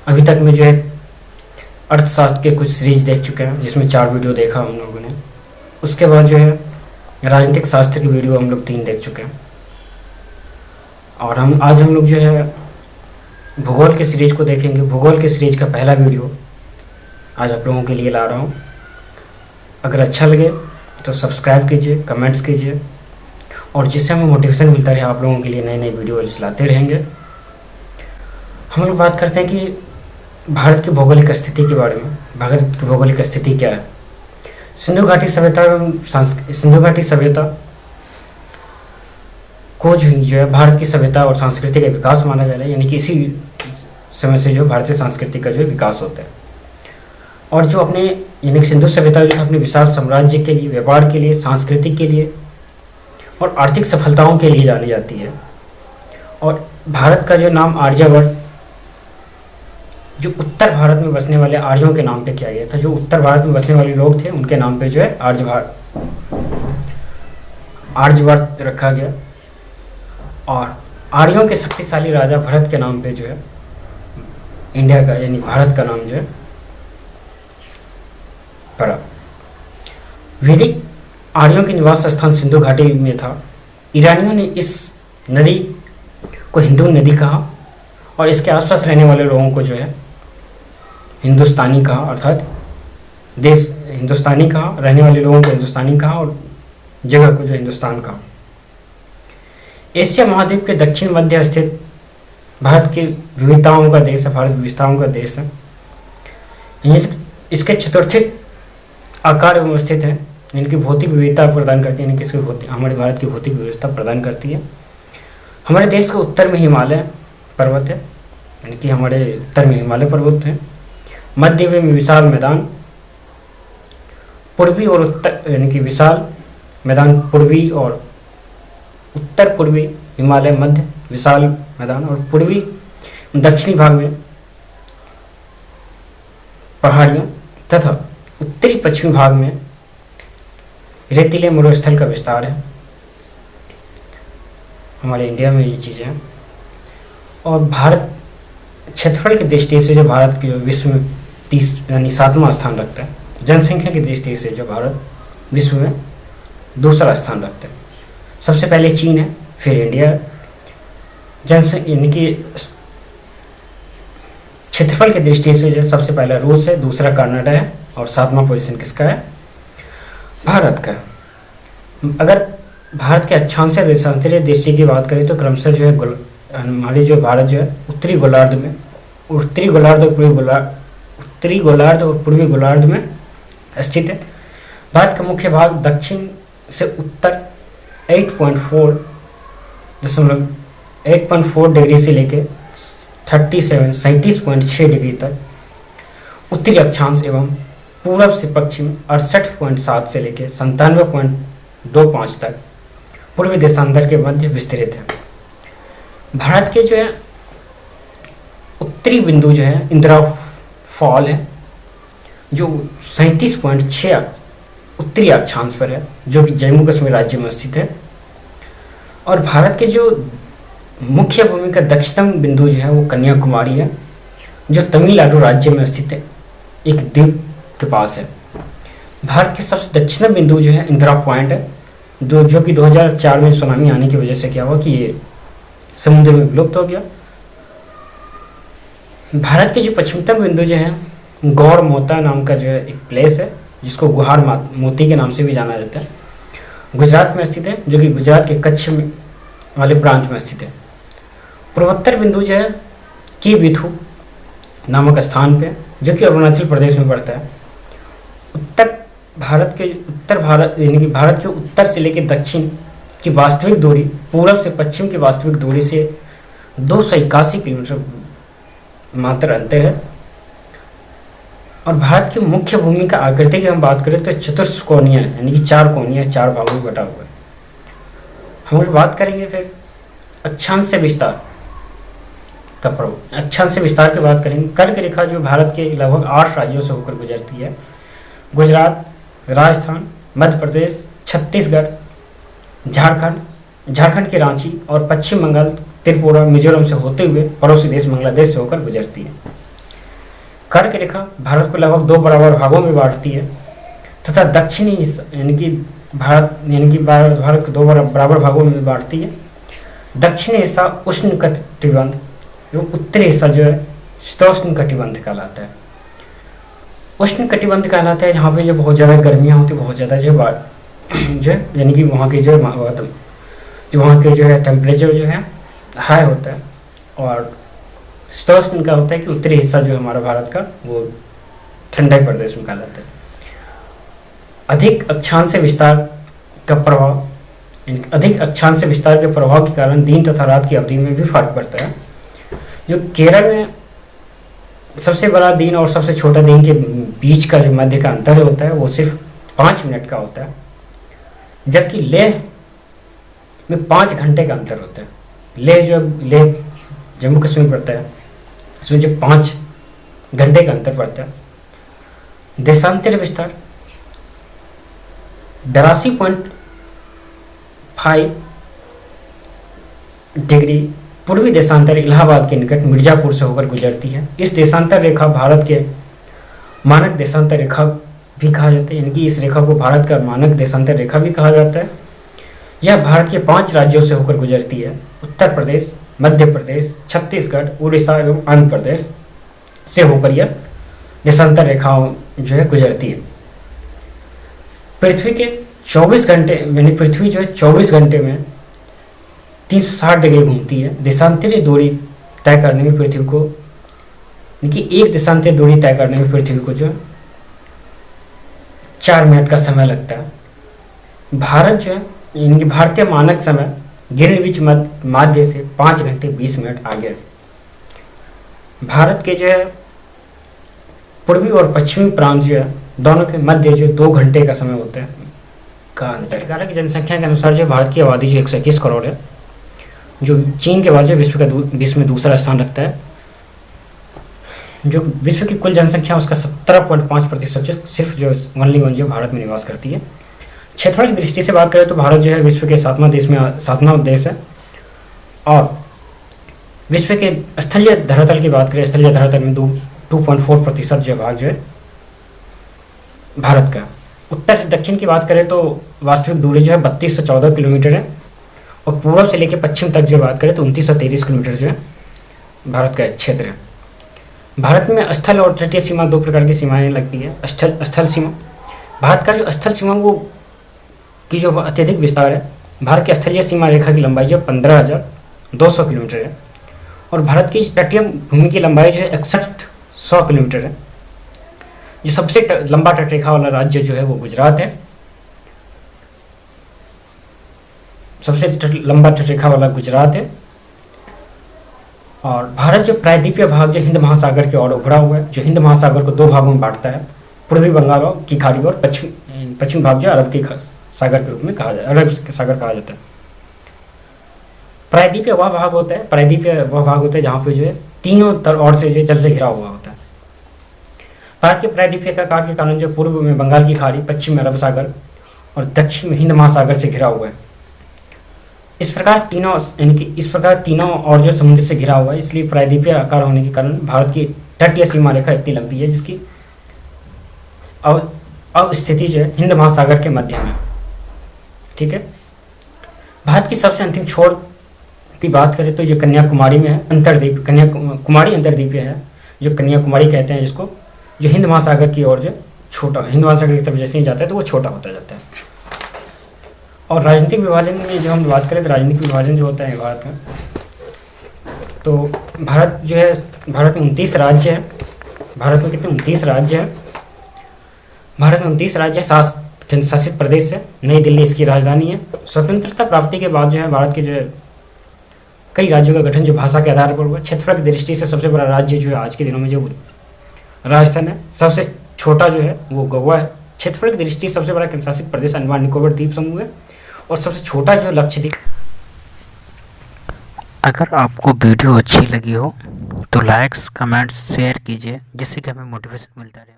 अभी तक में जो है अर्थशास्त्र के कुछ सीरीज देख चुके हैं, जिसमें 4 वीडियो देखा हम लोगों ने। उसके बाद जो है राजनीतिक शास्त्र की वीडियो हम लोग 3 देख चुके हैं। और आज हम लोग जो है भूगोल के सीरीज को देखेंगे। भूगोल के सीरीज का पहला वीडियो आज आप लोगों के लिए ला रहा हूँ। अगर अच्छा लगे तो सब्सक्राइब कीजिए, कमेंट्स कीजिए, और जिससे हमें मोटिवेशन मिलता रहे आप लोगों के लिए नए नए वीडियो लाते रहेंगे। हम लोग बात करते हैं कि भारत की भौगोलिक स्थिति के बारे में। भारत की भौगोलिक स्थिति क्या है? सिंधु घाटी सभ्यता को जो है भारत की सभ्यता और संस्कृति का विकास माना जा रहा है, यानी कि इसी समय से जो भारतीय संस्कृति का जो विकास होता है। और जो अपने यानी कि सिंधु सभ्यता जो अपने विशाल साम्राज्य के लिए, व्यापार के लिए, सांस्कृतिक के लिए और आर्थिक सफलताओं के लिए जानी जाती है। और भारत का जो नाम आर्यवर्त, जो उत्तर भारत में बसने वाले आर्यों के नाम पे किया गया था। जो उत्तर भारत में बसने वाले लोग थे उनके नाम पे जो है आर्यवर्त रखा गया। और आर्यों के शक्तिशाली राजा भरत के नाम पे जो है इंडिया का यानी भारत का नाम जो है पड़ा। वैदिक आर्यों के निवास स्थान सिंधु घाटी में था। ईरानियों ने इस नदी को हिंदू नदी कहा और इसके आसपास रहने वाले लोगों को जो है हिंदुस्तानी कहा, अर्थात देश हिंदुस्तानी कहा, रहने वाले लोगों को हिंदुस्तानी कहा और जगह को जो हिंदुस्तान कहा। एशिया महाद्वीप के दक्षिण मध्य स्थित भारत की विविधताओं का देश है। भारत विविधताओं का देश है। इसके चतुर्थिक आकार में स्थित है, इनकी भौतिक विविधता प्रदान करती है, यानी हमारे भारत की भौतिक व्यवस्था प्रदान करती है। हमारे देश के उत्तर में हिमालय पर्वत है, यानी कि हमारे उत्तर में हिमालय पर्वत है। मध्य में विशाल मैदान, पूर्वी और उत्तर यानी कि विशाल मैदान पूर्वी और उत्तर पूर्वी हिमालय, मध्य विशाल मैदान और पूर्वी दक्षिणी भाग में पहाड़ियाँ तथा उत्तरी पश्चिमी भाग में रेतीले मरुस्थल का विस्तार है। हमारे इंडिया में ये चीज़ें हैं। और भारत क्षेत्रफल की दृष्टि से जो भारत की विश्व में 30 यानी 7वां स्थान रखता है। जनसंख्या की दृष्टि से जो भारत विश्व में दूसरा स्थान रखता है। सबसे पहले चीन है, फिर इंडिया है। यानी कि क्षेत्रफल की दृष्टि से जो सबसे पहला रूस है, दूसरा कनाडा है और 7वां पोजीशन किसका है? भारत का। अगर भारत के अक्षांशीय देशांतरीय दृष्टि की बात करें तो क्रमशः जो है हमारी जो भारत जो है उत्तरी गोलार्ध और पूर्वी गोलार्ध में स्थित है। भारत का मुख्य भाग दक्षिण से उत्तर 8.4 डिग्री से लेकर 37.6 डिग्री तक उत्तरी अक्षांश एवं पूरब से पश्चिम 68.7 से लेकर 97.25 तक पूर्वी देशांतर के मध्य विस्तृत है। भारत के जो है उत्तरी बिंदु जो है इंदिरा फॉल है, जो 37.6 उत्तरी अक्षांश पर है, जो कि जम्मू कश्मीर राज्य में स्थित है। और भारत के जो मुख्य भूमि का दक्षिणतम बिंदु जो है वो कन्याकुमारी है, जो तमिलनाडु राज्य में स्थित है, एक द्वीप के पास है। भारत के सबसे दक्षिणतम बिंदु जो है इंदिरा पॉइंट है, जो कि 2004 में सुनामी आने की वजह से क्या हुआ कि ये समुद्र में विलुप्त हो गया। भारत के जो पश्चिमतम बिंदु जो है गौर मोता नाम का जो है एक प्लेस है, जिसको गुहार मोती के नाम से भी जाना जाता है, गुजरात में स्थित है, जो कि गुजरात के कच्छ में वाले प्रांत में स्थित है। पूर्वोत्तर बिंदु जो है की बिथु नामक स्थान पे, जो कि अरुणाचल प्रदेश में पड़ता है। उत्तर भारत यानी कि भारत के उत्तर से लेकर दक्षिण की वास्तविक दूरी पूर्व से पश्चिम की वास्तविक दूरी से 281 किलोमीटर मात्र अंतर है। और भारत की मुख्य भूमि का आकृति की हम बात करें तो चतुष्कोणीय यानी कि 4 कोणीय 4 भागों में बटा हुआ है। हम लोग बात करेंगे फिर अक्षांश विस्तार का प्रभाव। अक्षांश विस्तार की बात करेंगे। कर्क रेखा जो भारत के लगभग 8 राज्यों से होकर गुजरती है, गुजरात, राजस्थान, मध्य प्रदेश, छत्तीसगढ़, झारखंड के रांची और पश्चिम बंगाल, त्रिपुरा, मिजोरम से होते हुए पड़ोसी देश बांग्लादेश से होकर गुजरती है। कर्क रेखा भारत को लगभग 2 बराबर भागों में बांटती है तथा दक्षिणी हिस्सा यानी कि भारत को 2 बराबर भागों में बांटती है। दक्षिणी हिस्सा उष्ण कटिबंध एवं उत्तरी हिस्सा जो है शीतोष्ण कटिबंध कहलाता है। उष्ण कटिबंध कहलाता है जहाँ पे जो बहुत ज़्यादा गर्मियाँ होती है, बहुत ज़्यादा जो है यानी कि वहाँ की जो वहाँ के जो है टेम्परेचर जो है हाई होता है। और शीतोष्ण का होता है कि उत्तरी हिस्सा जो है हमारा भारत का वो ठंडा प्रदेश में कहलाता है। अधिक अक्षांश विस्तार का प्रभाव, अधिक अक्षांश विस्तार के प्रभाव के कारण दिन तथा रात की अवधि में भी फर्क पड़ता है। जो केरल में सबसे बड़ा दिन और सबसे छोटा दिन के बीच का जो मध्य का अंतर होता है वो सिर्फ 5 मिनट का होता है, जबकि लेह में 5 घंटे का अंतर होता है। लेह जम्मू कश्मीर पड़ता है, इसमें जो 5 घंटे का अंतर पड़ता है। देशांतर विस्तार 82.5 डिग्री पूर्वी देशांतर इलाहाबाद के निकट मिर्जापुर से होकर गुजरती है। इस देशांतर रेखा भारत के मानक देशांतर रेखा भी कहा जाता है, यानी कि इस रेखा को भारत का मानक देशांतर रेखा भी कहा जाता है। यह भारत के 5 राज्यों से होकर गुजरती है, उत्तर प्रदेश, मध्य प्रदेश, छत्तीसगढ़, उड़ीसा एवं आंध्र प्रदेश से होकर यह देशांतर रेखाओं जो है गुजरती है। पृथ्वी के 24 घंटे यानी पृथ्वी जो है 24 घंटे में 360 डिग्री घूमती है। देशांतरीय दूरी तय करने में पृथ्वी को, यानी एक देशांतरीय दूरी तय करने में पृथ्वी को जो 4 मिनट का समय लगता है। भारत जो है यानी कि भारतीय मानक समय ग्रीनविच माध्य से 5 घंटे 20 मिनट आगे है। भारत के जो है पूर्वी और पश्चिमी प्रांत जो है दोनों के मध्य जो 2 घंटे का समय होता है का अंतर। भारत की जनसंख्या के अनुसार जो भारत की आबादी जो 121 करोड़ है, जो चीन के बाद जो विश्व में दूसरा स्थान रखता है। जो विश्व की कुल जनसंख्या उसका 17.5% सिर्फ जो ओनली वन जो भारत में निवास करती है। क्षेत्रफल की दृष्टि से बात करें तो भारत जो है विश्व के 7वां देश है। और विश्व के स्थलीय धरातल की बात करें, स्थलीय धरातल में 2.4% जो भाग जो है भारत का। उत्तर से दक्षिण की बात करें तो वास्तविक दूरी जो है 3214 किलोमीटर है। और पूर्व से लेकर पश्चिम तक जो बात करें तो 2933 किलोमीटर जो है भारत का क्षेत्र है। भारत में स्थल और तटीय सीमा 2 प्रकार की सीमाएं लगती है। स्थल सीमा, भारत का जो स्थल सीमा वो की जो अत्यधिक विस्तार है। भारत की स्थलीय सीमा रेखा की लंबाई जो 15,200 किलोमीटर है। और भारत की तटीय भूमि की लंबाई जो है 6100 किलोमीटर है। जो सबसे लंबा तटरेखा वाला राज्य जो है वो गुजरात है। सबसे लंबा तटरेखा वाला गुजरात है। और भारत जो प्रायद्वीपीय भाग जो हिंद महासागर की ओर उभरा हुआ है, जो हिंद महासागर को 2 भागों में बांटता है, पूर्वी बंगाल की खाड़ी और पश्चिम भाग जो अरब के सागर के रूप में कहा जाता है, अरब सागर कहा जाता है। प्रायद्वीपीय वह भाग होता है जहाँ पे जो है तीनों ओर से जो जल से घिरा हुआ होता है। भारत के प्रायद्वीपीय आकार के कारण जो पूर्व में बंगाल की खाड़ी, पश्चिम में अरब सागर और दक्षिण में हिंद महासागर से घिरा हुआ है। इस प्रकार तीनों और जो समुद्र से घिरा हुआ है, इसलिए प्रायद्वीपीय आकार होने के कारण भारत की तटीय सीमा रेखा इतनी लंबी है जिसकी अवस्थिति जो है हिंद महासागर के मध्य में। ठीक है। भारत की सबसे अंतिम छोर की बात करें तो जो कन्याकुमारी में है, कन्याकुमारी अंतर्द्वीपीय है, जो कन्याकुमारी कहते हैं जिसको, जो हिंद महासागर की ओर जो छोटा, हिंद महासागर की तरफ जैसे ही जाता है तो वो छोटा होता जाता है। और राजनीतिक विभाजन में जो हम बात करें तो राजनीतिक विभाजन जो होता है भारत में, तो भारत में 29 राज्य है। भारत में कितने 29 राज्य हैं। भारत में 29 राज्य केंद्र शासित प्रदेश है। नई दिल्ली इसकी राजधानी है। स्वतंत्रता प्राप्ति के बाद जो है भारत के जो है कई राज्यों का गठन जो भाषा के आधार पर हुआ। क्षेत्रफल की दृष्टि से सबसे बड़ा राज्य जो है आज के दिनों में जो राजस्थान है। सबसे छोटा जो है वो गोवा है। क्षेत्रफल की दृष्टि से सबसे बड़ा केंद्र शासित प्रदेश अंडमान निकोबार द्वीप समूह है। और सबसे छोटा जो है लक्षद्वीप। अगर आपको वीडियो अच्छी लगी हो तो लाइक्स, कमेंट्स, शेयर कीजिए, जिससे कि हमें मोटिवेशन मिलता रहे।